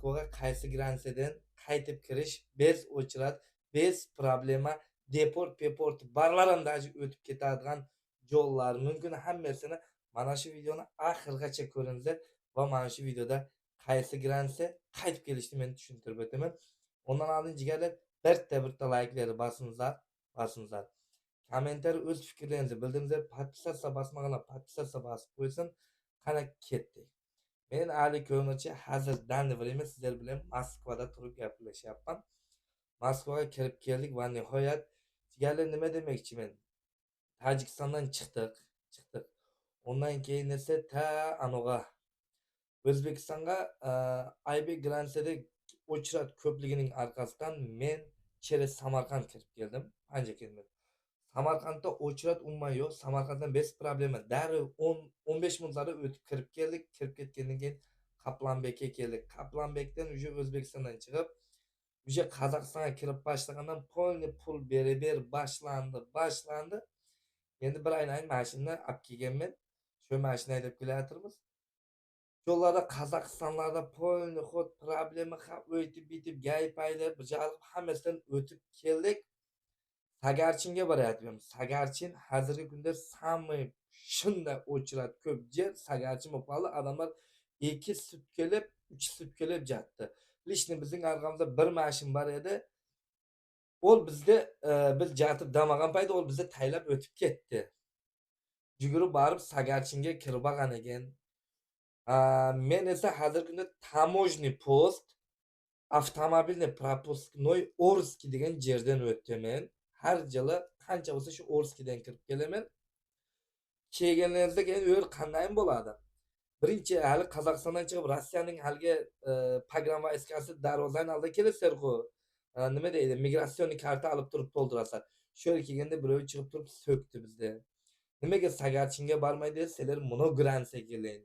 Moskvaga qaysi gransidan qaytib kirish bez o'chirat, bez problema, deport barlar ham daji o'tib ketadigan yo'llar mumkin hammasini mana shu videoni oxirigacha ko'ringlar va mana shu videoda qaysi gransi qaytib kelishni men tushuntirib o'taman. Ondan oldin jigarlar bitta like'larni bosinglar. Kommentar o'z fikrlaringizni bildiringlar. Podpisatsiya bosmaganlar podpisatsiya bosib qo'ysin. Qana ketdik. Men Ali Ko'mirchi hozir danli время sizlar bilan Moskvada turib gaplashyapman. Moskvaga kirib keldik va nihoyat jigarlar nima demoqchiman? Tojikistondan chiqdik. Ondan keyin esa anoga O'zbekistonga Aybek Gransida o'chirat ko'pligining orqasidan men chere Samarqand kirib keldim. Ancha keldim. Samarqandda o'chirat umuman yo'q. Samarqanddan bez problema. Darrov 10-15 minutlarda o'tib kirib keldik. Kirib ketgandan keyin Qaplanbekka keldik. Qaplanbekdan uje O'zbekistondan chiqib, uje Qozog'istonga kirib boshlagandan pul ber boshlandi. Endi bir aynan mashinani olib kelganman. Shu mashinani haydab kelatirmiz. Yo'llarda Qozog'istonlarda polni xod problema o'tib bitib gaypaylar bir jalb hammasidan o'tib keldik. Sagarchinga boryapmiz. Sagarchin hozirgi kunda samый shunda o'chirat ko'p yer Sagarchin bo'lib qoldi. Odamlar 2 sut kelib, 3 sut kelib jatdi. Lishni bizning arqamizda bir mashin bor edi. Ol bizda biz jatib damagan payda ol bizda taylab o'tib ketdi. Yugurib borib Sagarchinga kirib olgan ekan. Men esa hozirgi kunda taможный post, avtomobilni пропускной Орский degan yerdan o'taman. Har yili qancha bo'lsa shu Orskiydan kirib kelaman. Kelganingizda keyin yo'l qanday bo'ladi? Birinchi hali Qozog'istondan chiqib Rossiyaning haligi pogrom vayskasi darvozaning oldida kelasizlar-ku. Nima deydi? Migratsion karta olib turib to'ldirasizlar. Shu yerga kelganda birov chiqib turib so'kdi bizda. Nimaga Sagarchinga bormaydi? Sizlar monogransiya keling.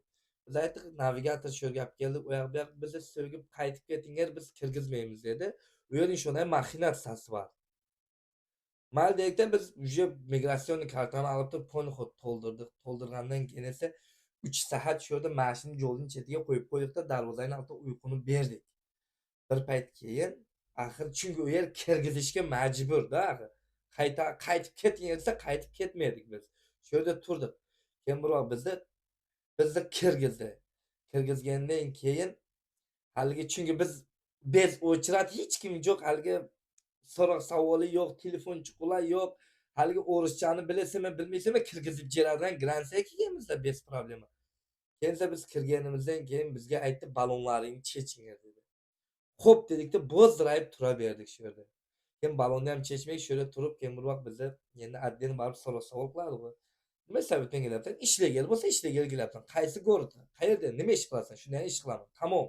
Biz aytdik, navigator shu gap keldi. U yoq bu yoq bizni so'gib qaytib ketinglar, biz kirgizmaymiz dedi. U yerning shunday maxinatsiyasi bor. Maldekda biz uje migratsion kartani olib turib pulni to'ldirdik. To'ldirgandan keyin esa 3 soat shu yerda mashinani yo'lning chetiga qo'yib qo'ydik-da, darvozaning oldida uyquni berdik. Bir payt keyin axir chunki u yer kirgizishga majbur-da axir. Qaytib keting desa qaytib ketmaydik biz. Shu yerda turdik. Keyin biroq bizni kirgizdi. Kirgizgandan keyin haligi chunki biz bez o'chirat hech kim yo'q, haligi so'roq savoli yo'q, telefon chiqqular yo'q. Haligi o'rischani bilasizmi, bilmaysizmi kirgizib beradigan gransiya kelganmizda bez problema. Keyin biz kirganimizdan keyin bizga aytdi balonlaringni chechinglar dedi. Xo'p dedikda bo'zdirayib tura berdik shu yerda. Keyin balonni ham chechmay shu yerda turib, keyin bir vaqt bizni endi adden borib so'roq savol qiladi. Nima sababdan kelyapsan? Ishlaygan bo'lsa ishlaygan kelyapsan. Qaysi go'rda? Qayerda? Nima ish qilasan? Shunday ish qilaman. Tamom.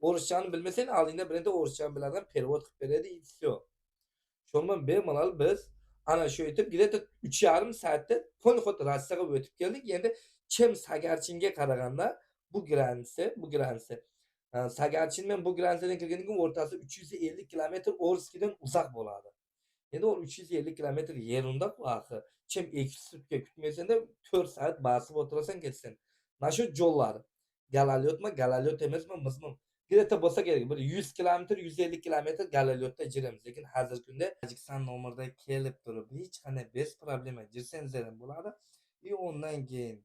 O'rischani bilmasang, oldingda birinda o'rischani biladigan perevod qilib beradi, все. Shundan bemalol biz ana shu etib где-то 3,5 soatda xud Rossiyaga o'tib keldik. Endi kim Sagarchinga qaraganda bu gransi. Sagarchin men bu gransiyadan kelgandan keyin o'rtasi 350 kilometr Orskiydan uzoq bo'ladi. Endi o 350 kilometr yerunda axir. Kim 2 sutka kutmasanda 4 soat bosib o'tirasan ketsin. Mana shu yo'llar. Galalyot emasmi, mizmi? Где-то bo'lsa kerak bir 100 kilometr, 150 kilometr galalyotda jiramiz. Lekin hozirgi kunda Tojikiston nomerda kelib turib hech qanday bez problema jirsangiz ham bo'ladi. Ondan keyin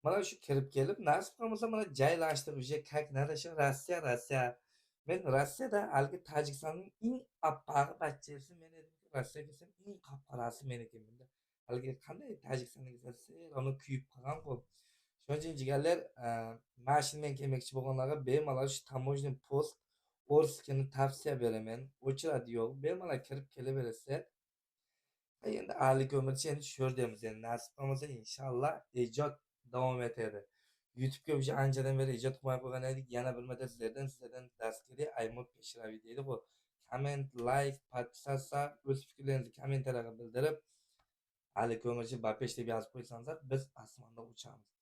mana shu kirib kelib, nasib qilmasa mana joylashtirib, uje как надо shu Rossiya. Men Rossiyada haligi Tojikistonning eng appag'i bachchasi men edim. Rossiyaga kelsam eng qop-qorasi men ekanman. Haligi qanday Tojikistonga kelsa, uni kuyib qolgan-ku. Shuning uchun jigarlar, mashinadan kelmoqchi bo'lganlarga bemalol shu taможный post Orskiyni tavsiya beraman. O'chirat yo'q, bemalol kirib kelaverasizlar. Endi Ali Ko'mirchi endi shu yerdamiz. Endi nasib qilmasa inshaalloh ijod davom etadi. YouTube'ga уже anchadan beri ijod qilmay qo'ygan edik. Yana bir marta sizlardan dars kerak. Aymur Peshravi deydi bu. Comment, like, podpisatsiya, o'z fikrlaringizni kommentariyga bildirib, Ali Ko'mirchi Bapesh deb yozib qo'ysangiz, biz osmonda uchamiz.